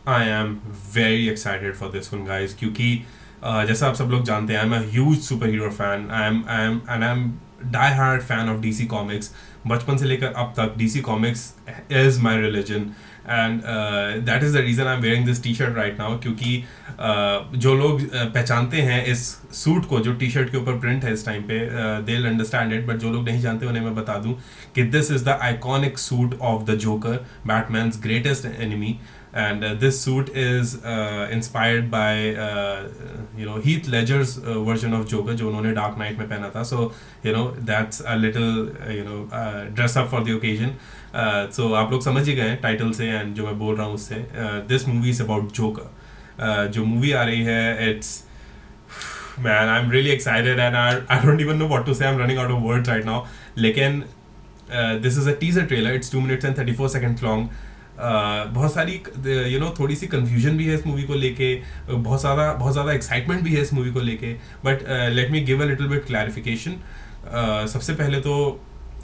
I am very excited for this one guys, क्योंकि जैसा आप सब लोग जानते हैं, I am a huge super hero fan. I am die hard fan of DC comics. बचपन से लेकर अब तक DC comics is my religion, and that is the reason I am wearing this T shirt right now. क्योंकि जो लोग पहचानते हैं इस सूट को, जो टी शर्ट के ऊपर प्रिंट है इस टाइम पे, they will understand it. But जो लोग नहीं जानते उन्हें मैं बता दूं कि this is the iconic suit of the Joker, Batman's greatest enemy. And this suit is inspired by Heath Ledger's version of Joker जो उन्होंने Dark Knight में पहना था. So that's a little dress up for the occasion. So आप लोग समझ ही गए title से एंड जो मैं बोल रहा हूँ उससे. This movie is about Joker. जो मूवी आ रही है, it's man, I'm really excited and I don't even know what to say. I'm running out of words right now. लेकिन this is a teaser trailer. It's 2 minutes and 34 seconds long. बहुत सारी थोड़ी सी confusion भी है इस movie को लेके, बहुत ज़्यादा एक्साइटमेंट भी है इस मूवी को लेके. But let me give a little bit clarification. सबसे पहले तो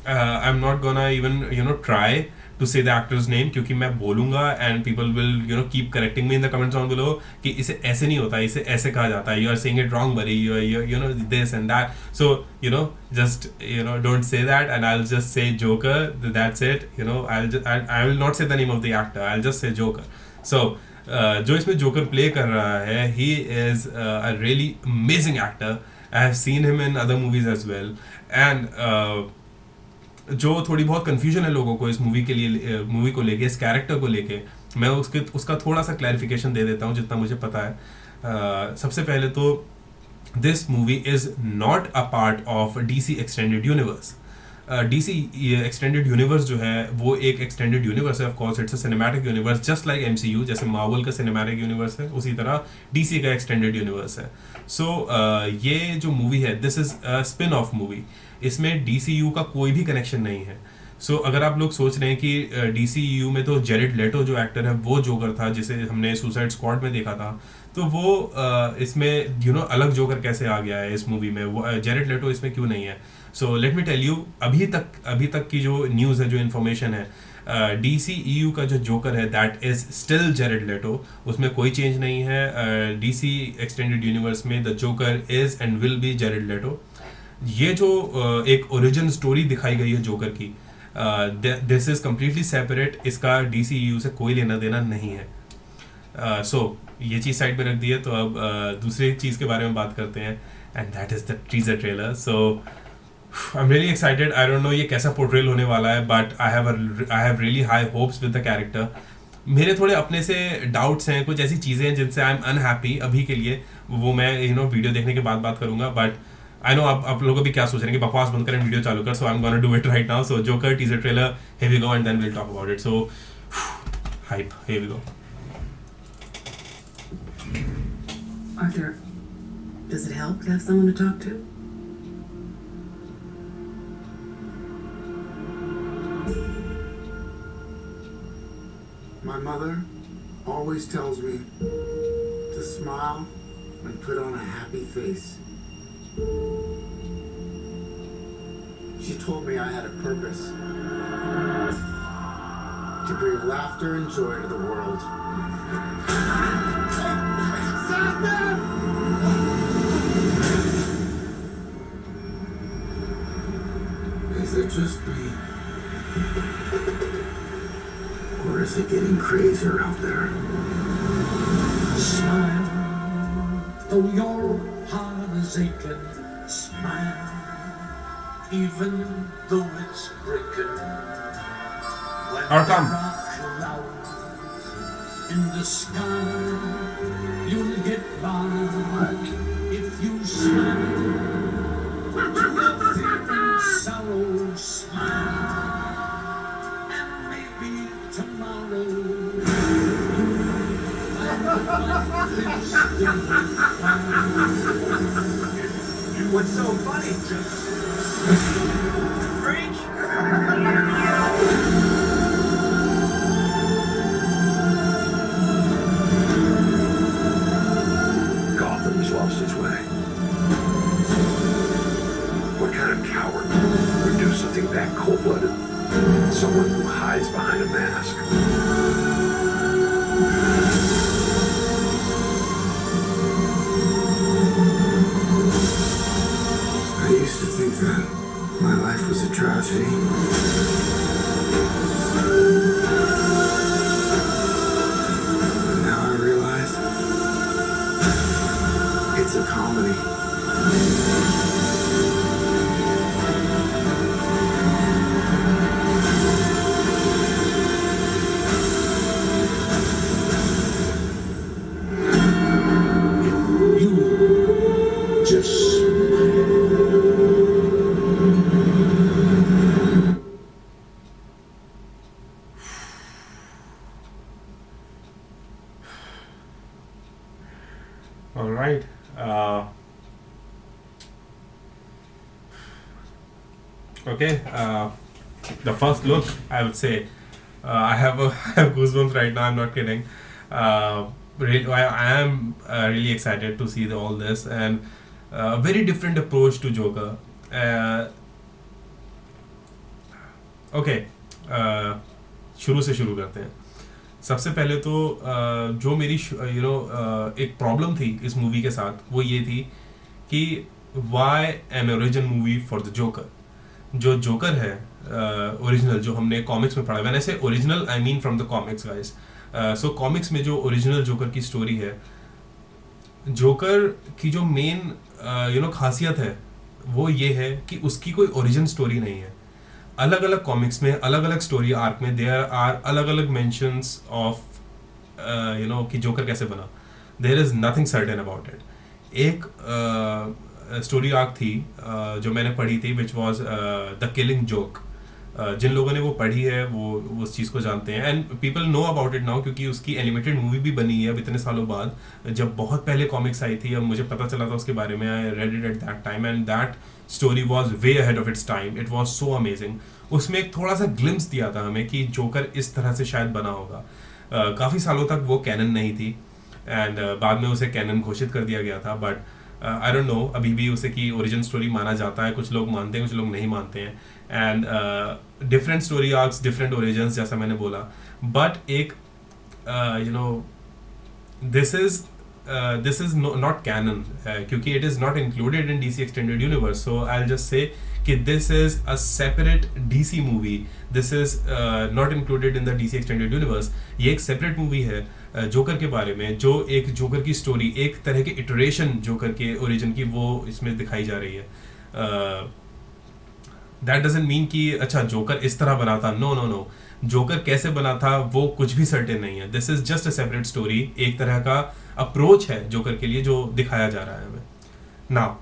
I am not gonna even try to say the actors name, क्योंकि मैं बोलूंगा and people will keep correcting me in the comments down below कि इसे ऐसे नहीं होता, इसे ऐसे कहा जाता है, you are saying it wrong bury, you know this and that. So just don't say that, and I'll just say Joker. That's it. I will not say the name of the actor. I'll just say Joker. So जो इसमें joker play कर रहा है, he is a really amazing actor. I have seen him in other movies as well. And जो थोड़ी बहुत confusion है लोगों को इस मूवी के लिए, मूवी को लेके, इस कैरेक्टर को लेके, मैं उसका थोड़ा सा क्लैरिफिकेशन दे देता हूँ जितना मुझे पता है. सबसे पहले तो this movie is not a part of DC Extended Universe. DC Extended Universe जो है वो एक Extended Universe है. Of course it's a cinematic universe just like MCU. जैसे Marvel का cinematic universe है, उसी तरह DC का Extended Universe है. So ये जो movie है, this is a spin-off movie. इसमें DCU का कोई भी connection नहीं है. So अगर आप लोग सोच रहे हैं कि DCU में तो जेरेड लेटो जो एक्टर है वो जोकर था जिसे हमने सुसाइड स्क्वाड में देखा था, तो वो इसमें अलग जोकर कैसे आ गया है इस मूवी में, वो जेरेड लेटो इसमें क्यों नहीं है. So let me tell you, अभी तक की जो न्यूज़ है, जो इन्फॉर्मेशन है, DCEU का जो जोकर है that is still Jared Leto. उसमें कोई चेंज नहीं है. DC एक्सटेंडेड यूनिवर्स में the Joker is and will be Jared Leto. ये जो एक ओरिजिन स्टोरी दिखाई गई है जोकर की, दिस इज कम्प्लीटली सेपरेट. इसका DCEU से कोई लेना देना नहीं है. सो ये चीज़ साइड में रख दी है, तो अब दूसरी चीज़ के बारे में बात करते हैं, and that is the teaser trailer. So I am really excited. I don't know ये कैसा पोर्ट्रेल होने वाला है, but I have really high hopes with the character. मेरे थोड़े अपने से डाउट्स हैं, कुछ ऐसी चीज़ें हैं जिनसे आई एम अनहैप्पी अभी के लिए. वो मैं वीडियो देखने के बाद बात करूँगा. बट आई नो आप लोग अभी क्या सोच रहे हैं कि बकवास बंद करें, वीडियो चालू कर. So I am gonna do it right now. So Joker teaser trailer, here we go and then will talk about it. So hype, here we go. Arthur, does it help to have someone to talk to? My mother always tells me to smile and put on a happy face. She told me I had a purpose. To bring laughter and joy to the world. Is it just me? Or is it getting crazier out there? Smile, though your heart is aching. Smile, even though it's breaking. When Arkham. there are clouds in the sky, you'll get by if you smile. To the fear and sorrow, smile, and maybe tomorrow What's so funny? Freak? Gotham's lost its way. What kind of coward would do something that cold-blooded? Someone who hides behind a mask. See? And now I realize it's a comedy. You just smile. All right. Okay. The first look, I would say, I have I have goosebumps right now. I'm not kidding. I am really excited to see all this, and a very different approach to Joker. Okay. शुरू से शुरू करते हैं. सबसे पहले तो जो मेरी एक प्रॉब्लम थी इस मूवी के साथ वो ये थी कि why an original movie for the Joker. जो जोकर है ओरिजिनल जो हमने कॉमिक्स में पढ़ा, when I say original I mean from the comics guys. So comics में जो ओरिजिनल जोकर की स्टोरी है, जोकर की जो मेन खासियत है वो ये है कि उसकी कोई ओरिजिन स्टोरी नहीं है. अलग अलग कॉमिक्स में अलग अलग स्टोरी आर्क में देयर आर अलग अलग मेंशंस ऑफ कि जोकर कैसे बना. There is nothing certain about it. एक स्टोरी आर्क थी जो मैंने पढ़ी थी which was the killing joke. जिन लोगों ने वो पढ़ी है वो उस चीज़ को जानते हैं, and people know about it now क्योंकि उसकी एनिमेटेड मूवी भी बनी है अब इतने सालों बाद. जब बहुत पहले कॉमिक्स आई थी, अब मुझे पता चला था उसके बारे में. I read it at that time and that story was way ahead of its time. It was so amazing. उसमें एक थोड़ा सा ग्लिम्स दिया था हमें कि जोकर इस तरह से शायद बना होगा. काफ़ी सालों तक वो कैनन नहीं थी, एंड बाद में उसे कैनन घोषित कर दिया गया था. बट आई डोंट नो, अभी भी उसे की ओरिजिन स्टोरी माना जाता है. कुछ लोग मानते हैं, कुछ लोग नहीं मानते हैं. And different story arcs, different origins, जैसा मैंने बोला. बट एक this is not canon क्योंकि it is not included in DC extended universe. So I'll just say कि this is a separate DC movie. This is not included in the DC extended universe. ये एक separate movie है joker के बारे में, जो एक जोकर की स्टोरी, एक तरह की इटरेशन जोकर के ओरिजिन की वो इसमें दिखाई जा रही है. दैट डजंट मीन कि अच्छा जोकर इस तरह बना था. नो नो नो, जोकर कैसे बना था वो कुछ भी सर्टेन नहीं है. This is just a separate story. एक तरह का अप्रोच है जोकर के लिए जो दिखाया जा रहा है हमें. Now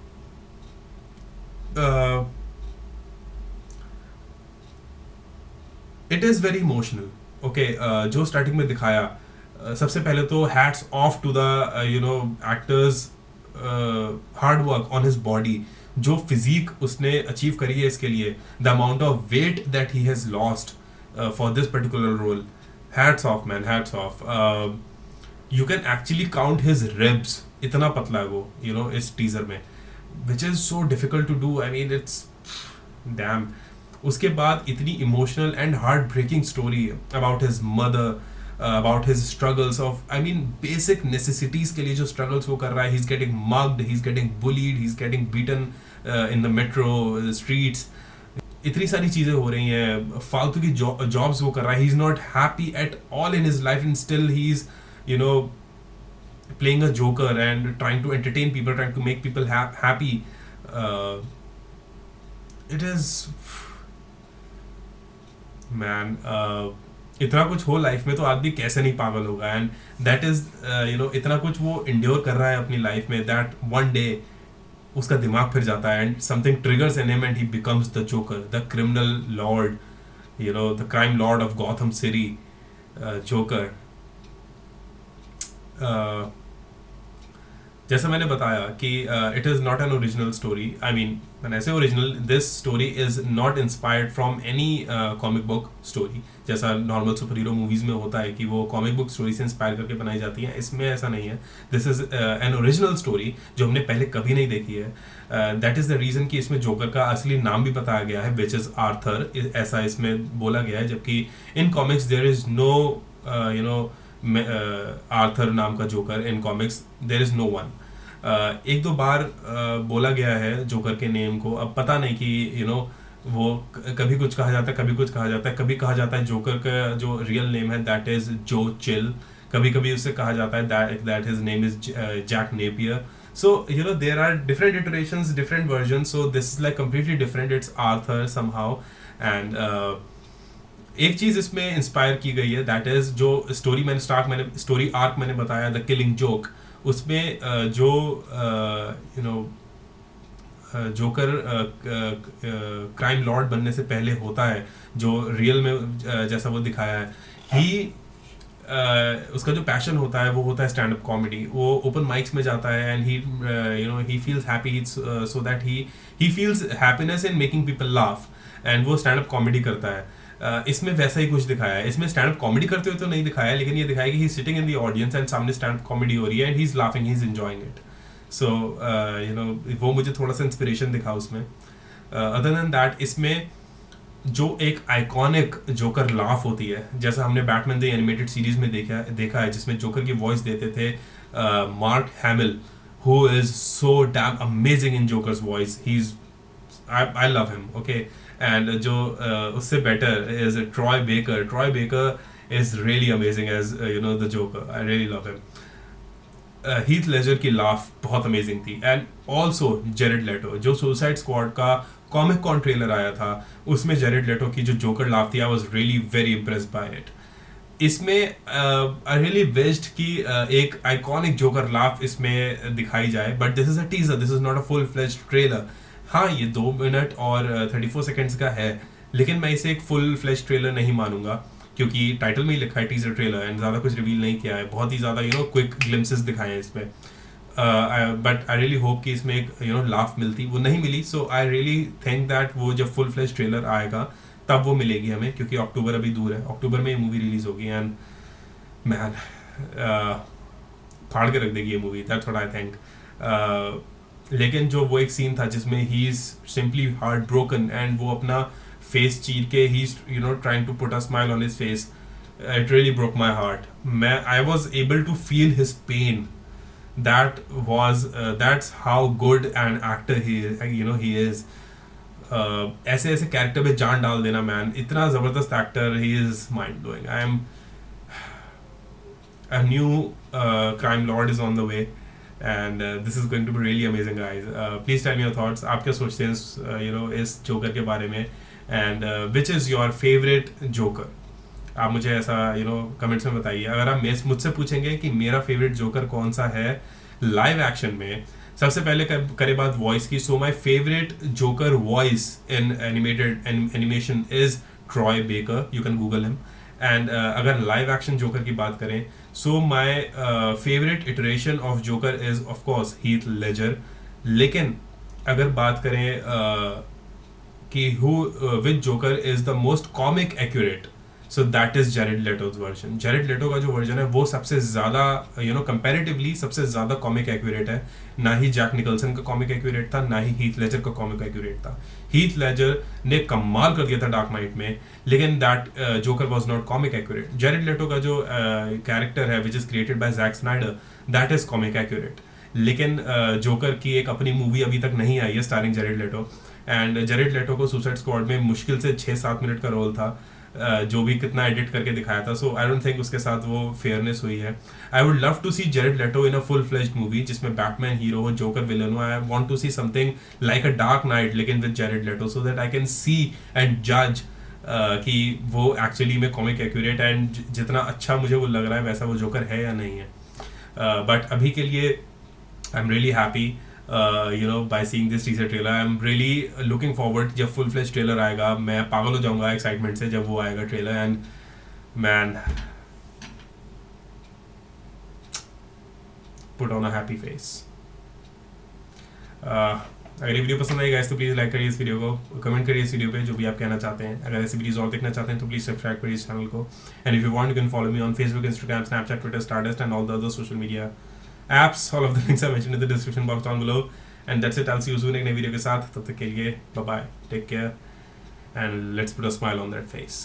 it is very emotional. Okay, जो स्टार्टिंग में दिखाया, सबसे पहले तो hats off to the actors hard work on his body. जो फिजिक उसने अचीव करी है इसके लिए, the amount of weight that he has lost for this particular role, hats off man, hats off. You can actually count his ribs, इतना पतला है वो इस टीजर में, which is so difficult to do. I mean it's damn. उसके बाद इतनी emotional and heart breaking story about his mother, about his struggles of, I mean, basic necessities के लिए जो struggles वो कर रहा है. He's getting mugged, he's getting bullied, he's getting beaten in the metro streets. इतनी सारी चीज़ें हो रही हैं, फालतू की jobs वो कर रहा है. He's not happy at all in his life and still he's playing a joker and trying to entertain people, trying to make people happy. It is, man, इतना कुछ हो लाइफ में तो आदमी कैसे नहीं पागल होगा. एंड दैट इज इतना कुछ वो इंड्योर कर रहा है अपनी लाइफ में, दैट वन डे उसका दिमाग फिर जाता है and something triggers in him and he becomes the joker, the criminal Lord, the crime Lord of Gotham city, joker. जैसा मैंने बताया कि it is not an original story. I mean when I say original, this story is not inspired from any comic book story. जैसा normal super hero movies में होता है कि वो कॉमिक बुक स्टोरी से इंस्पायर करके बनाई जाती हैं, इसमें ऐसा नहीं है. This is an original story जो हमने पहले कभी नहीं देखी है. दैट इज़ द रीज़न कि इसमें जोकर का असली नाम भी बताया गया है, विच इज़ आर्थर, ऐसा इसमें बोला गया है. जबकि in comics there is no Arthur नाम का Joker. In comics there is no one. एक दो बार बोला गया है जोकर के नेम को. अब पता नहीं कि वो कभी कुछ कहा जाता है, कभी कुछ कहा जाता है, कभी कहा जाता है जोकर का जो रियल नेम है दैट इज जो चिल, कभी कभी उससे कहा जाता है that his name is Jack Napier. So there are different iterations, different versions. So this is like completely different. It's Arthur somehow, and एक चीज इसमें इंस्पायर की गई है दैट इज जो स्टोरी आर्क मैंने बताया द किलिंग जोक, उसमें जो जोकर क्राइम लॉर्ड बनने से पहले होता है, जो रियल में जैसा वो दिखाया है, ही उसका जो पैशन होता है वो होता है स्टैंड अप कॉमेडी. वो ओपन माइक्स में जाता है and he feels happy so that he feels happiness in making people laugh, and वो स्टैंड अप कॉमेडी करता है. इसमें वैसा ही कुछ दिखाया है. इसमें स्टैंड अप कॉमेडी करते हुए तो नहीं दिखाया है, लेकिन ये दिखाया कि he sitting in the audience and सामने स्टैंड अप कॉमेडी हो रही है and he is laughing, he is enjoying it. So वो मुझे थोड़ा सा इंस्पिरेशन दिखा उसमें. अदर देन दैट इसमें जो एक आइकॉनिक जोकर लाफ होती है, जैसा हमने बैटमैन द एनिमेटेड सीरीज में देखा है, जिसमें जोकर की वॉइस देते थे Mark Hamill, who is so damn amazing in Joker's voice. He is I love him. Okay, and जो उससे better is Troy Baker. Troy Baker is really amazing as the Joker. I really love him. Heath Ledger की laugh बहुत amazing थी. And also Jared Leto, जो suicide squad का comic con trailer आया था, उसमें जेरेड लेटो की जो जोकर लाफ थी, I was really very impressed by it. इसमें आई रियली विश्ड कि एक आइकॉनिक जोकर लाफ इसमें दिखाई जाए, but this is a teaser, this is not a full fledged trailer. हाँ, ये 2 मिनट और 34 सेकेंड्स का है, लेकिन मैं इसे एक फुल फ्लेज्ड ट्रेलर नहीं मानूंगा, क्योंकि टाइटल में ही लिखा है टीजर ट्रेलर एंड ज़्यादा कुछ रिवील नहीं किया है. बहुत ही ज़्यादा क्विक ग्लिम्सेस दिखाए हैं इसमें. बट आई रियली होप कि इसमें एक लाफ मिलती, वो नहीं मिली. सो आई रियली थिंक दैट वो जब फुल फ्लेज ट्रेलर आएगा तब वो मिलेगी हमें, क्योंकि अक्टूबर अभी दूर है. अक्टूबर में ये मूवी रिलीज होगी एंड मैन फाड़ के रख देगी ये movie. That's what I think. लेकिन जो वो एक सीन था जिसमें he is simply heart broken and वो अपना फेस चीर के he is trying to put a smile on his face, it really broke my heart. I was able to feel his pain. That's how good an actor he is. ऐसे ऐसे character पे जान डाल देना man, इतना जबरदस्त actor. He is mind blowing. I am a new crime lord is on the way, and this is going to be really amazing, guys. Please tell me your thoughts. आप क्या सोचते हैं इस जोकर के बारे में, and which is your favorite joker? आप मुझे ऐसा कमेंट्स में बताइए. अगर आप मुझसे पूछेंगे कि मेरा फेवरेट जोकर कौन सा है लाइव एक्शन में, सबसे पहले करे बात वॉइस की. So my favourite Joker voice in animation is Troy Baker. You can Google him. And अगर लाइव एक्शन जोकर की बात करें, so my favourite iteration of Joker is of course Heath Ledger. लेकिन अगर बात करें कि which Joker is the most comic accurate, so that is Jared Leto's version. Jared Leto का जो वर्जन है वो सबसे ज़्यादा कंपैरेटिवली सबसे ज़्यादा कॉमिक एक्यूरेट है. ना ही जैक निकल्सन का कॉमिक एक्यूरेट था, ना ही हीथ लेजर का कॉमिक एक्यूरेट था. हीथ लेजर ने कमाल कर दिया था डार्क नाइट में, लेकिन that Joker was not comic accurate. Jared Leto का जो कैरेक्टर है which is created by Zack Snyder, that is comic accurate. लेकिन जोकर की एक अपनी मूवी अभी तक नहीं आई है starring Jared Leto. And Jared Leto को सुसाइड स्क्वाड में मुश्किल से 6-7 मिनट का रोल था, जो भी कितना एडिट करके दिखाया था. सो आई डोंट थिंक उसके साथ वो फेयरनेस हुई है. I would love to see Jared Leto in a full fledged movie जिसमें बैटमैन हीरो हो, जोकर विलन हो. I want to see something like a Dark Knight लेकिन with Jared Leto, so that I can see and जज कि वो actually में comic accurate and जितना अच्छा मुझे वो लग रहा है वैसा वो जोकर है या नहीं है. बट अभी के लिए I am really happy by seeing this teaser trailer. I'm really looking forward. जब full fledged trailer आएगा मैं पागल हो जाऊंगा excitement से जब वो आएगा trailer. And man, put on a happy face. अगर ये वीडियो पसंद आई गाइस तो प्लीज़ लाइक करिए इस वीडियो को, कमेंट करिए इस वीडियो पे जो भी आप कहना चाहते हैं. अगर ऐसी वीडियोस और देखना चाहते हैं तो प्लीज़ सब्सक्राइब करिए इस चैनल को. And if you want you can follow me on Facebook, Instagram, Snapchat, Twitter, stardust and all the other social media apps. All of the links are mentioned in the description box down below. And that's it. I'll see you soon एक नई video के साथ. तब तक के लिए bye bye, take care, and let's put a smile on that face.